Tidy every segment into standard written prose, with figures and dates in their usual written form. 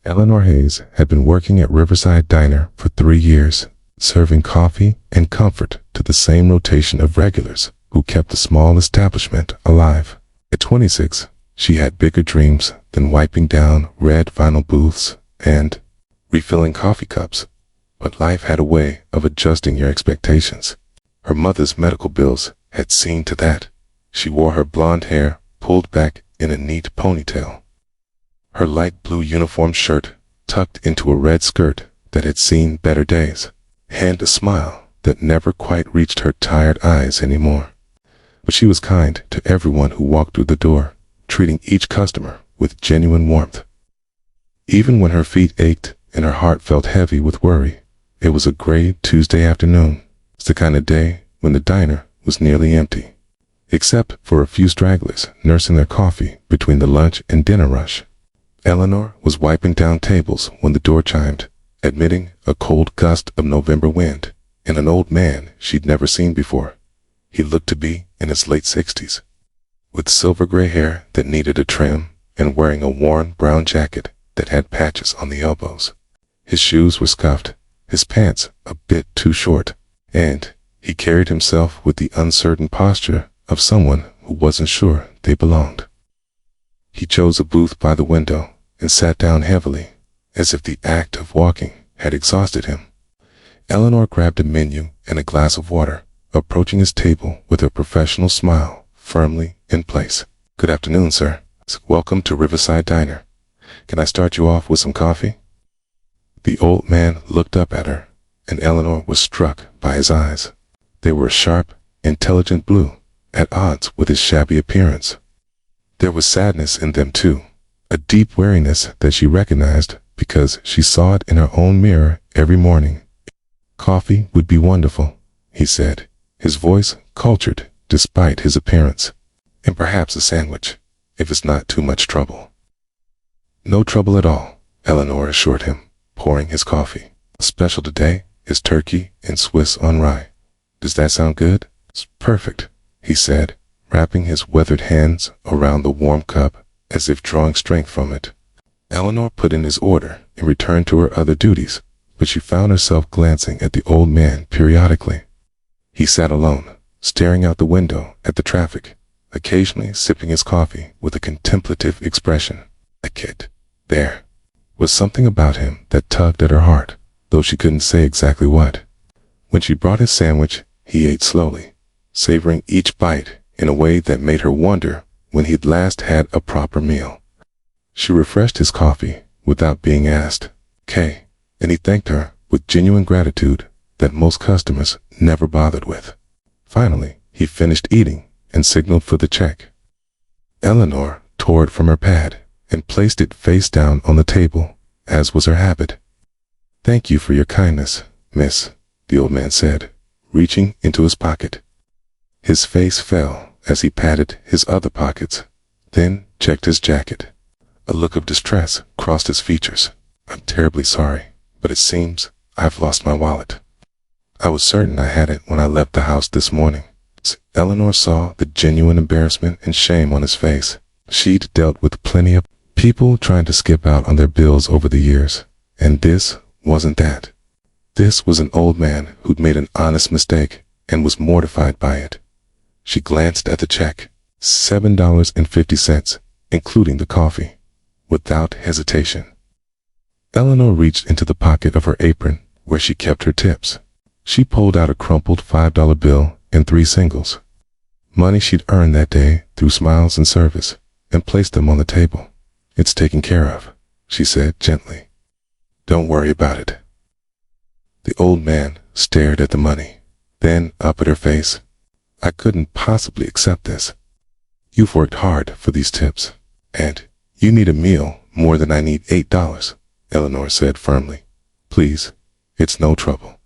Eleanor Hayes had been working at Riverside Diner for 3 years, serving coffee and comfort to the same rotation of regulars who kept the small establishment alive. At 26, she had bigger dreams than wiping down red vinyl booths and refilling coffee cups. But life had a way of adjusting your expectations. Her mother's medical bills had seen to that. She wore her blonde hair pulled back in a neat ponytail, her light blue uniform shirt tucked into a red skirt that had seen better days, and a smile that never quite reached her tired eyes anymore. But she was kind to everyone who walked through the door, treating each customer with genuine warmth. Even when her feet ached and her heart felt heavy with worry, it was a gray Tuesday afternoon. It's the kind of day when the diner was nearly empty, except for a few stragglers nursing their coffee between the lunch and dinner rush. Eleanor was wiping down tables when the door chimed, admitting a cold gust of November wind and an old man she'd never seen before. He looked to be in his late 60s, with silver gray hair that needed a trim and wearing a worn brown jacket that had patches on the elbows. His shoes were scuffed, his pants a bit too short, and he carried himself with the uncertain posture of someone who wasn't sure they belonged. He chose a booth by the window and sat down heavily, as if the act of walking had exhausted him. Eleanor grabbed a menu and a glass of water, approaching his table with a professional smile firmly in place. "Good afternoon, sir. Welcome to Riverside Diner. Can I start you off with some coffee?" The old man looked up at her, and Eleanor was struck by his eyes. They were a sharp, intelligent blue, at odds with his shabby appearance. There was sadness in them too, a deep weariness that she recognized because she saw it in her own mirror every morning. "Coffee would be wonderful," he said, his voice cultured despite his appearance. "And perhaps a sandwich, if it's not too much trouble." "No trouble at all," Eleanor assured him, pouring his coffee. "Special today is turkey and Swiss on rye. Does that sound good?" "It's perfect," he said, wrapping his weathered hands around the warm cup as if drawing strength from it. Eleanor put in his order and returned to her other duties, but she found herself glancing at the old man periodically. He sat alone, staring out the window at the traffic, occasionally sipping his coffee with a contemplative expression. A kid. There was something about him that tugged at her heart, though she couldn't say exactly what. When she brought his sandwich, he ate slowly, savoring each bite in a way that made her wonder when he'd last had a proper meal. She refreshed his coffee without being asked, "K," and he thanked her with genuine gratitude that most customers never bothered with. Finally, he finished eating and signaled for the check. Eleanor tore it from her pad and placed it face down on the table, as was her habit. "Thank you for your kindness, miss," the old man said, reaching into his pocket. His face fell as he patted his other pockets, then checked his jacket. A look of distress crossed his features. "I'm terribly sorry, but it seems I've lost my wallet. I was certain I had it when I left the house this morning." Eleanor saw the genuine embarrassment and shame on his face. She'd dealt with plenty of people trying to skip out on their bills over the years, and this wasn't that. This was an old man who'd made an honest mistake and was mortified by it. She glanced at the check, $7.50, including the coffee, without hesitation. Eleanor reached into the pocket of her apron where she kept her tips. She pulled out a crumpled $5 bill and 3 singles, money she'd earned that day through smiles and service, and placed them on the table. "It's taken care of," she said gently. "Don't worry about it." The old man stared at the money, then up at her face. "I couldn't possibly accept this. You've worked hard for these tips, and you need a meal more than I need $8, Eleanor said firmly. "Please, it's no trouble.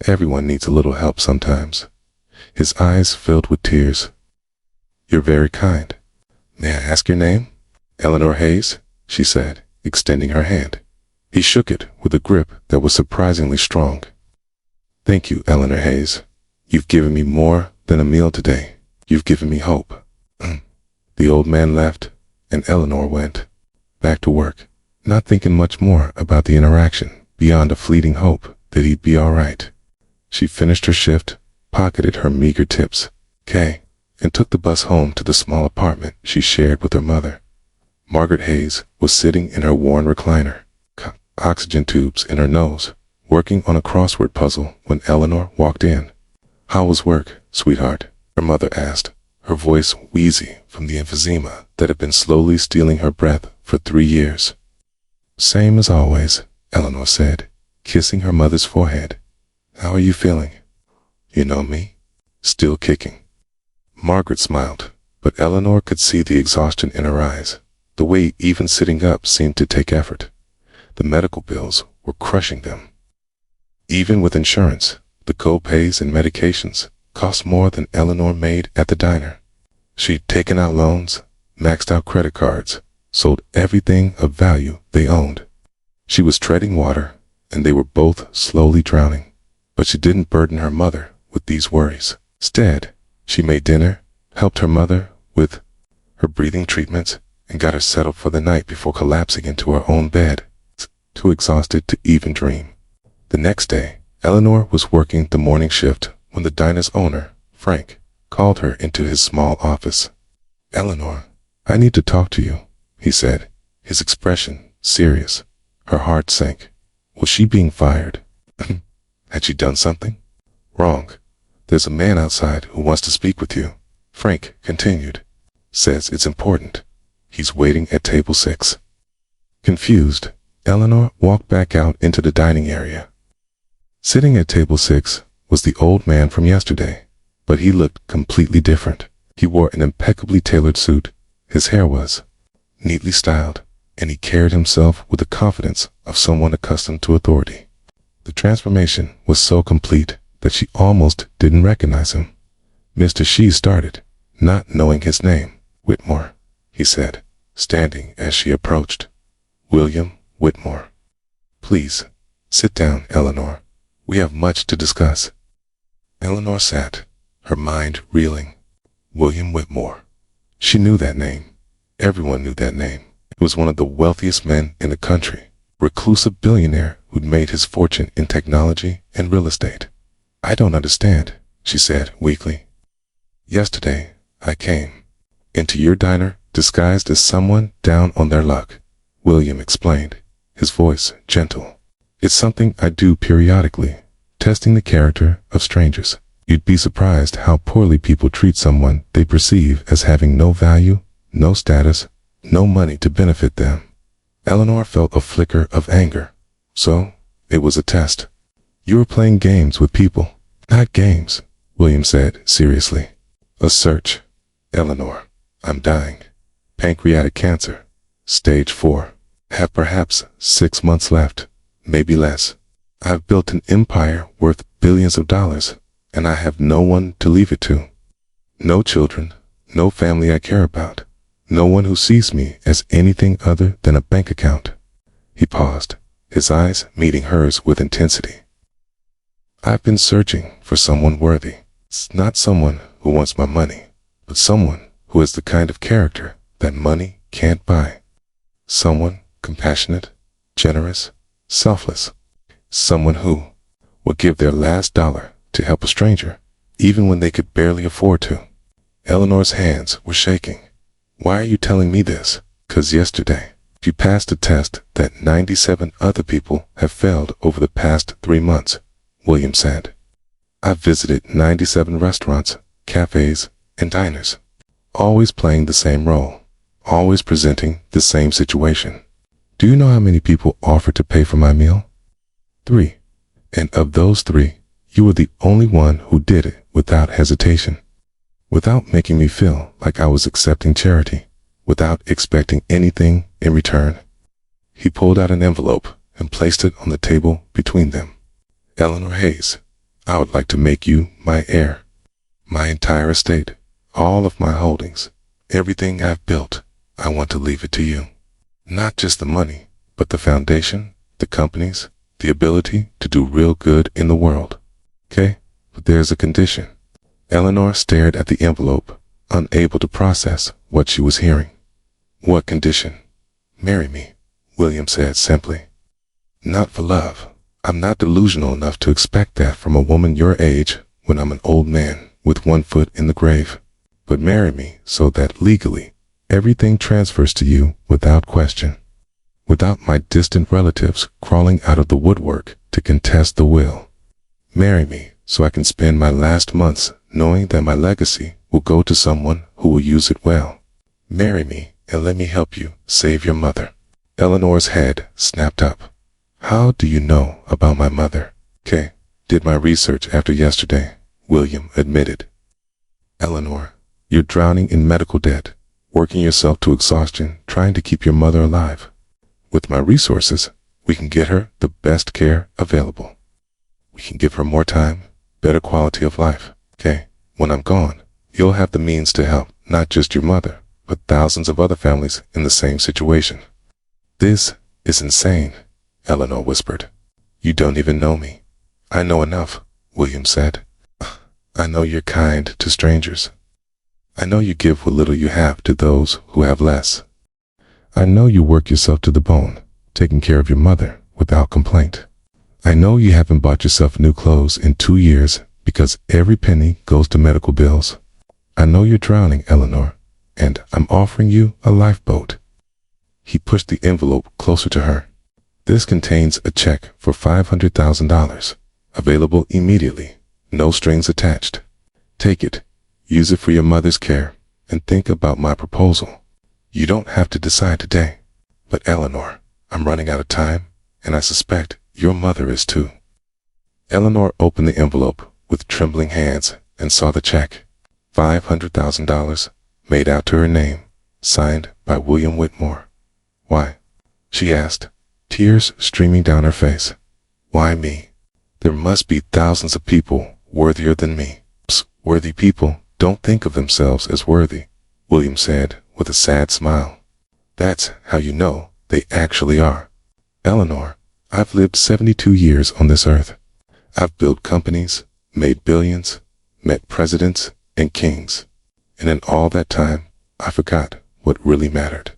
Everyone needs a little help sometimes." His eyes filled with tears. "You're very kind. May I ask your name?" "Eleanor Hayes," she said, extending her hand. He shook it with a grip that was surprisingly strong. "Thank you, Eleanor Hayes. You've given me more than a meal today. You've given me hope." The old man left, and Eleanor went back to work, not thinking much more about the interaction beyond a fleeting hope that he'd be all right. She finished her shift, pocketed her meager tips, and took the bus home to the small apartment she shared with her mother. Margaret Hayes was sitting in her worn recliner, oxygen tubes in her nose, working on a crossword puzzle when Eleanor walked in. "How was work, sweetheart?" her mother asked, her voice wheezy from the emphysema that had been slowly stealing her breath for 3 years. "Same as always," Eleanor said, kissing her mother's forehead. "How are you feeling?" "You know me, still kicking." Margaret smiled, but Eleanor could see the exhaustion in her eyes. The way even sitting up seemed to take effort. The medical bills were crushing them. Even with insurance, the co-pays and medications cost more than Eleanor made at the diner. She'd taken out loans, maxed out credit cards, sold everything of value they owned. She was treading water, and they were both slowly drowning. But she didn't burden her mother with these worries. Instead, she made dinner, helped her mother with her breathing treatments, and got her settled for the night before collapsing into her own bed, too exhausted to even dream. The next day, Eleanor was working the morning shift when the diner's owner, Frank, called her into his small office. "Eleanor, I need to talk to you," he said, his expression serious. Her heart sank. Was she being fired? Had she done something wrong? "There's a man outside who wants to speak with you," Frank continued. "Says it's important. He's waiting at table 6. Confused, Eleanor walked back out into the dining area. Sitting at table 6 was the old man from yesterday, but he looked completely different. He wore an impeccably tailored suit, his hair was neatly styled, and he carried himself with the confidence of someone accustomed to authority. The transformation was so complete that she almost didn't recognize him. Mr. She started, not knowing his name. "Whitmore," he said, standing as she approached. "William Whitmore." "Please, sit down, Eleanor. We have much to discuss." Eleanor sat, her mind reeling. William Whitmore. She knew that name. Everyone knew that name. He was one of the wealthiest men in the country, reclusive billionaire who'd made his fortune in technology and real estate. "I don't understand," she said weakly. "Yesterday, I came into your diner disguised as someone down on their luck," William explained, his voice gentle. "It's something I do periodically, testing the character of strangers. You'd be surprised how poorly people treat someone they perceive as having no value, no status, no money to benefit them." Eleanor felt a flicker of anger. "So, it was a test. You were playing games with people." "Not games," William said seriously. "A search. Eleanor, I'm dying. Pancreatic cancer. Stage 4. Have perhaps 6 months left, maybe less. I've built an empire worth billions of dollars, and I have no one to leave it to. No children, no family I care about, no one who sees me as anything other than a bank account." He paused, his eyes meeting hers with intensity. "I've been searching for someone worthy. It's not someone who wants my money, but someone who has the kind of character that money can't buy. Someone compassionate, generous, selfless. Someone who would give their last dollar to help a stranger, even when they could barely afford to." Eleanor's hands were shaking. "Why are you telling me this?" "'Cause yesterday, you passed a test that 97 other people have failed over the past 3 months, William said. "I've visited 97 restaurants, cafes, and diners, always playing the same role, always presenting the same situation. Do you know how many people offered to pay for my meal? 3. And of those 3, you were the only one who did it without hesitation, without making me feel like I was accepting charity, without expecting anything in return." He pulled out an envelope and placed it on the table between them. "Eleanor Hayes, I would like to make you my heir. My entire estate, all of my holdings, everything I've built, I want to leave it to you. Not just the money, but the foundation, the companies, the ability to do real good in the world. Okay? But there's a condition." Eleanor stared at the envelope, unable to process what she was hearing. "What condition?" "Marry me," William said simply. Not for love. I'm not delusional enough to expect that from a woman your age when I'm an old man with one foot in the grave. But marry me so that legally everything transfers to you without question, without my distant relatives crawling out of the woodwork to contest the will. Marry me so I can spend my last months knowing that my legacy will go to someone who will use it well. Marry me and let me help you save your mother. Eleanor's head snapped up. How do you know about my mother? Kay, did my research after yesterday, William admitted. Eleanor, you're drowning in medical debt, working yourself to exhaustion trying to keep your mother alive. With my resources, we can get her the best care available. We can give her more time, better quality of life. Kay, when I'm gone, you'll have the means to help not just your mother, but thousands of other families in the same situation. This is insane, Eleanor whispered. You don't even know me. I know enough, William said. I know you're kind to strangers. I know you give what little you have to those who have less. I know you work yourself to the bone, taking care of your mother without complaint. I know you haven't bought yourself new clothes in 2 years because every penny goes to medical bills. I know you're drowning, Eleanor, and I'm offering you a lifeboat. He pushed the envelope closer to her. This contains a check for $500,000, available immediately, no strings attached. Take it, use it for your mother's care, and think about my proposal. You don't have to decide today. But Eleanor, I'm running out of time, and I suspect your mother is too. Eleanor opened the envelope with trembling hands and saw the check. $500,000, made out to her name, signed by William Whitmore. Why? She asked, tears streaming down her face. Why me? There must be thousands of people worthier than me. Psst, worthy people don't think of themselves as worthy, William said with a sad smile. That's how you know they actually are. Eleanor, I've lived 72 years on this earth. I've built companies, made billions, met presidents and kings. And in all that time, I forgot what really mattered.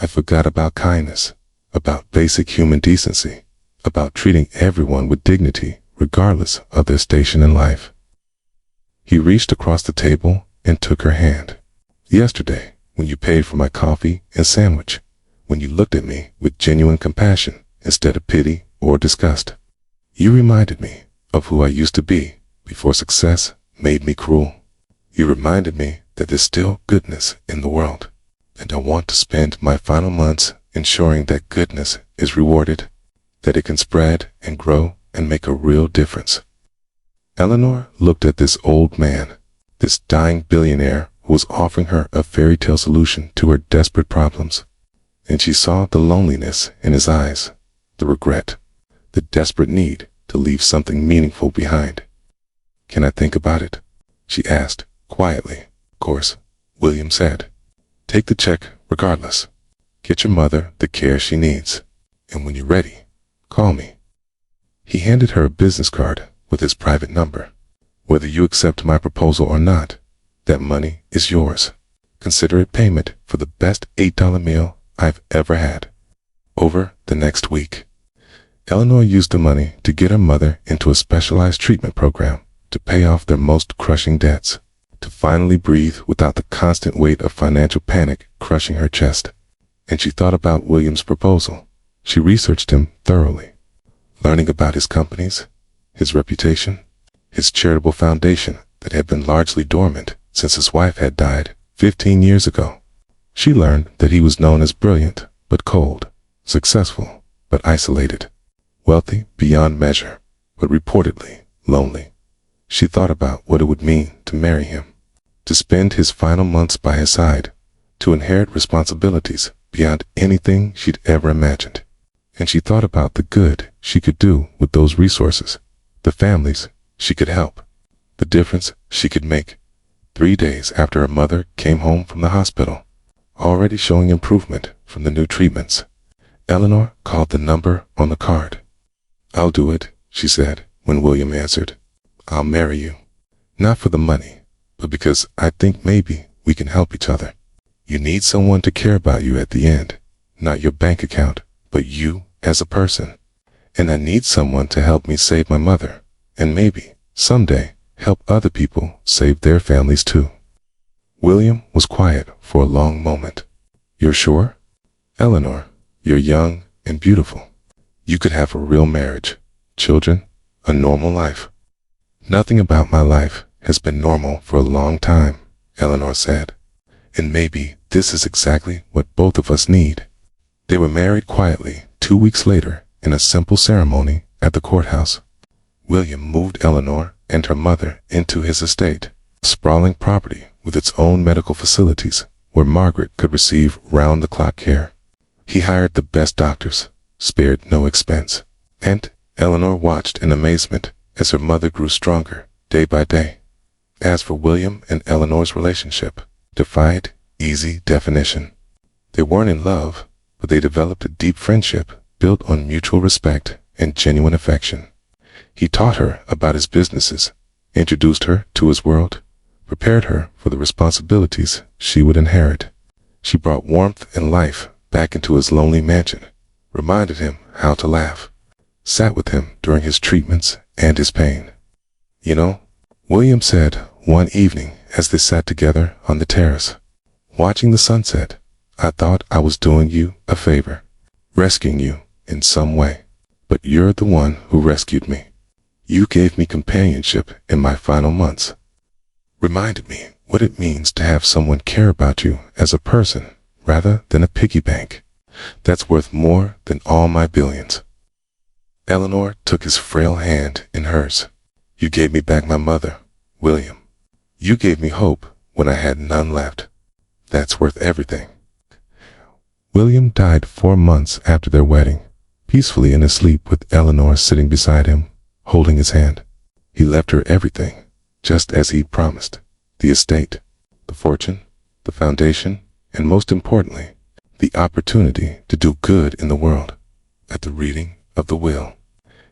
I forgot about kindness, about basic human decency, about treating everyone with dignity regardless of their station in life. He reached across the table and took her hand. Yesterday, when you paid for my coffee and sandwich, when you looked at me with genuine compassion instead of pity or disgust, you reminded me of who I used to be before success made me cruel. You reminded me that there's still goodness in the world, and I want to spend my final months ensuring that goodness is rewarded, that it can spread and grow and make a real difference. Eleanor looked at this old man, this dying billionaire who was offering her a fairy tale solution to her desperate problems, and she saw the loneliness in his eyes, the regret, the desperate need to leave something meaningful behind. Can I think about it? She asked quietly. Of course, William said. Take the check regardless. Get your mother the care she needs. And when you're ready, call me. He handed her a business card with his private number. Whether you accept my proposal or not, that money is yours. Consider it payment for the best $8 meal I've ever had. Over the next week. Eleanor used the money to get her mother into a specialized treatment program, to pay off their most crushing debts, to finally breathe without the constant weight of financial panic crushing her chest. And she thought about William's proposal. She researched him thoroughly, learning about his companies, his reputation, his charitable foundation that had been largely dormant since his wife had died 15 years ago. She learned that he was known as brilliant but cold, successful but isolated, wealthy beyond measure, but reportedly lonely. She thought about what it would mean to marry him, to spend his final months by his side, to inherit responsibilities beyond anything she'd ever imagined. And she thought about the good she could do with those resources, the families she could help, the difference she could make. 3 days after her mother came home from the hospital, already showing improvement from the new treatments, Eleanor called the number on the card. I'll do it, she said when William answered. I'll marry you. Not for the money, but because I think maybe we can help each other. You need someone to care about you at the end, not your bank account, but you as a person. And I need someone to help me save my mother, and maybe, someday, help other people save their families too. William was quiet for a long moment. You're sure? Eleanor, you're young and beautiful. You could have a real marriage, children, a normal life. Nothing about my life has been normal for a long time, Eleanor said. And maybe this is exactly what both of us need. They were married quietly 2 weeks later in a simple ceremony at the courthouse. William moved Eleanor and her mother into his estate, a sprawling property with its own medical facilities where Margaret could receive round-the-clock care. He hired the best doctors, spared no expense, and Eleanor watched in amazement as her mother grew stronger day by day. As for William and Eleanor's relationship, defied easy definition. They weren't in love, but they developed a deep friendship built on mutual respect and genuine affection. He taught her about his businesses, introduced her to his world, prepared her for the responsibilities she would inherit. She brought warmth and life back into his lonely mansion, reminded him how to laugh, sat with him during his treatments and his pain. You know, William said one evening as they sat together on the terrace, watching the sunset, I thought I was doing you a favor, rescuing you in some way. But you're the one who rescued me. You gave me companionship in my final months. Reminded me what it means to have someone care about you as a person rather than a piggy bank. That's worth more than all my billions. Eleanor took his frail hand in hers. You gave me back my mother, William. You gave me hope when I had none left. That's worth everything. William died 4 months after their wedding, peacefully in his sleep with Eleanor sitting beside him, holding his hand. He left her everything, just as he'd promised. The estate, the fortune, the foundation, and most importantly, the opportunity to do good in the world. At the reading of the will,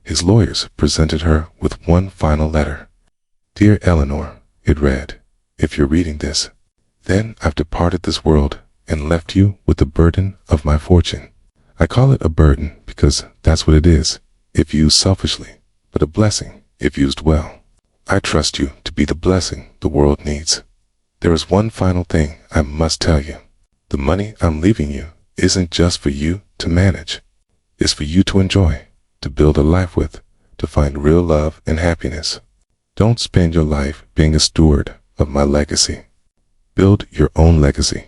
his lawyers presented her with one final letter. Dear Eleanor, it read, if you're reading this, then I've departed this world and left you with the burden of my fortune. I call it a burden because that's what it is, if used selfishly, but a blessing if used well. I trust you to be the blessing the world needs. There is one final thing I must tell you. The money I'm leaving you isn't just for you to manage. It's for you to enjoy, to build a life with, to find real love and happiness. Don't spend your life being a steward of my legacy. Build your own legacy.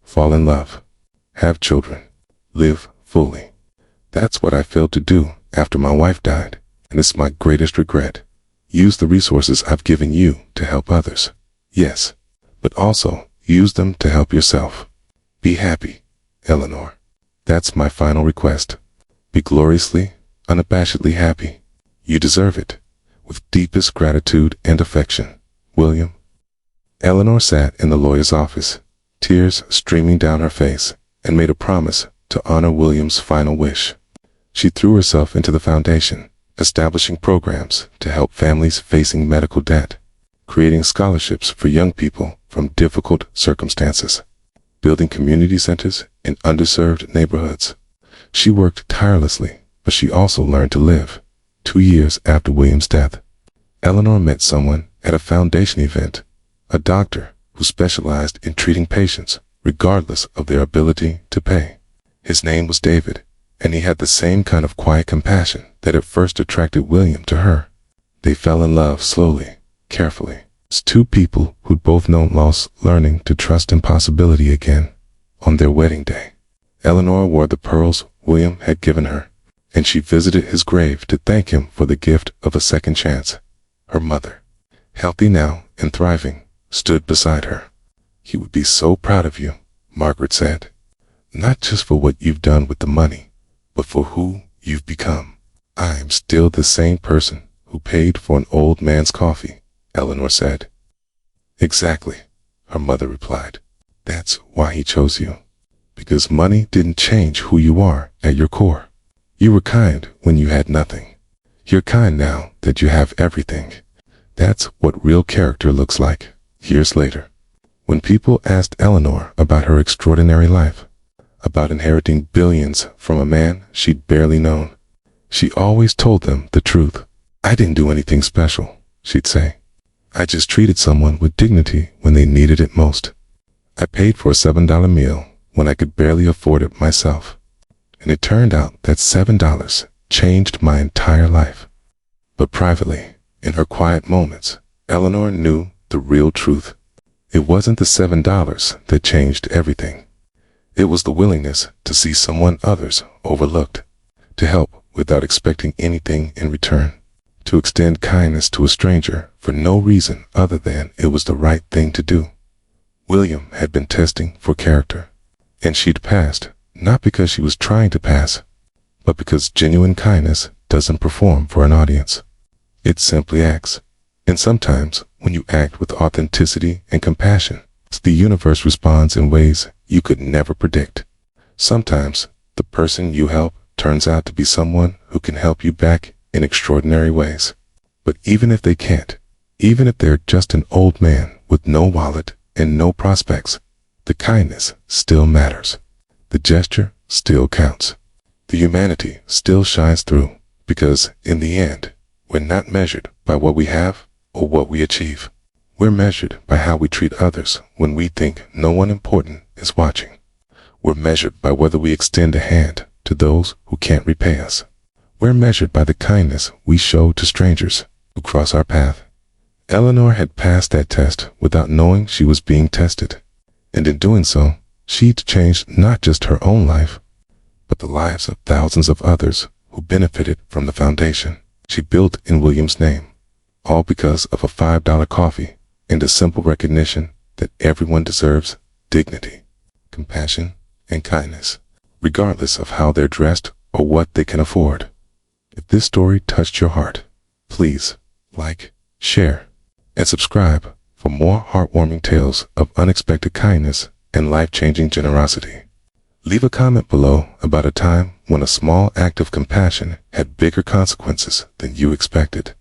Fall in love. Have children. Live fully. That's what I failed to do after my wife died, and it's my greatest regret. Use the resources I've given you to help others. Yes, but also use them to help yourself. Be happy, Eleanor. That's my final request. Be gloriously, unabashedly happy. You deserve it. With deepest gratitude and affection, William. Eleanor sat in the lawyer's office, tears streaming down her face, and made a promise to honor William's final wish. She threw herself into the foundation, establishing programs to help families facing medical debt, creating scholarships for young people from difficult circumstances, building community centers in underserved neighborhoods. She worked tirelessly, but she also learned to live. 2 years after William's death, Eleanor met someone at a foundation event, a doctor who specialized in treating patients regardless of their ability to pay. His name was David, and he had the same kind of quiet compassion that at first attracted William to her. They fell in love slowly, carefully, as two people who'd both known loss learning to trust impossibility again. On their wedding day, Eleanor wore the pearls William had given her, and she visited his grave to thank him for the gift of a second chance. Her mother, healthy now and thriving, stood beside her. He would be so proud of you, Margaret said. Not just for what you've done with the money, but for who you've become. I'm still the same person who paid for an old man's coffee, Eleanor said. Exactly, her mother replied. That's why he chose you. Because money didn't change who you are at your core. You were kind when you had nothing. You're kind now that you have everything. That's what real character looks like. Years later, when people asked Eleanor about her extraordinary life, about inheriting billions from a man she'd barely known. She always told them the truth. "I didn't do anything special," she'd say. "I just treated someone with dignity when they needed it most. I paid for a $7 meal when I could barely afford it myself." And it turned out that $7 changed my entire life. But privately, in her quiet moments, Eleanor knew the real truth. It wasn't the $7 that changed everything. It was the willingness to see someone others overlooked, to help without expecting anything in return, to extend kindness to a stranger for no reason other than it was the right thing to do. William had been testing for character, and she'd passed, not because she was trying to pass, but because genuine kindness doesn't perform for an audience. It simply acts. And sometimes, when you act with authenticity and compassion, the universe responds in ways you could never predict. Sometimes, the person you help turns out to be someone who can help you back in extraordinary ways. But even if they can't, even if they're just an old man with no wallet and no prospects, the kindness still matters. The gesture still counts. The humanity still shines through, because in the end, we're not measured by what we have or what we achieve. We're measured by how we treat others when we think no one important is watching. We're measured by whether we extend a hand to those who can't repay us. We're measured by the kindness we show to strangers who cross our path. Eleanor had passed that test without knowing she was being tested. And in doing so, she'd changed not just her own life, but the lives of thousands of others who benefited from the foundation she built in William's name, all because of a $5 coffee and a simple recognition that everyone deserves dignity, compassion, and kindness, regardless of how they're dressed or what they can afford. If this story touched your heart, please like, share, and subscribe for more heartwarming tales of unexpected kindness and life-changing generosity. Leave a comment below about a time when a small act of compassion had bigger consequences than you expected.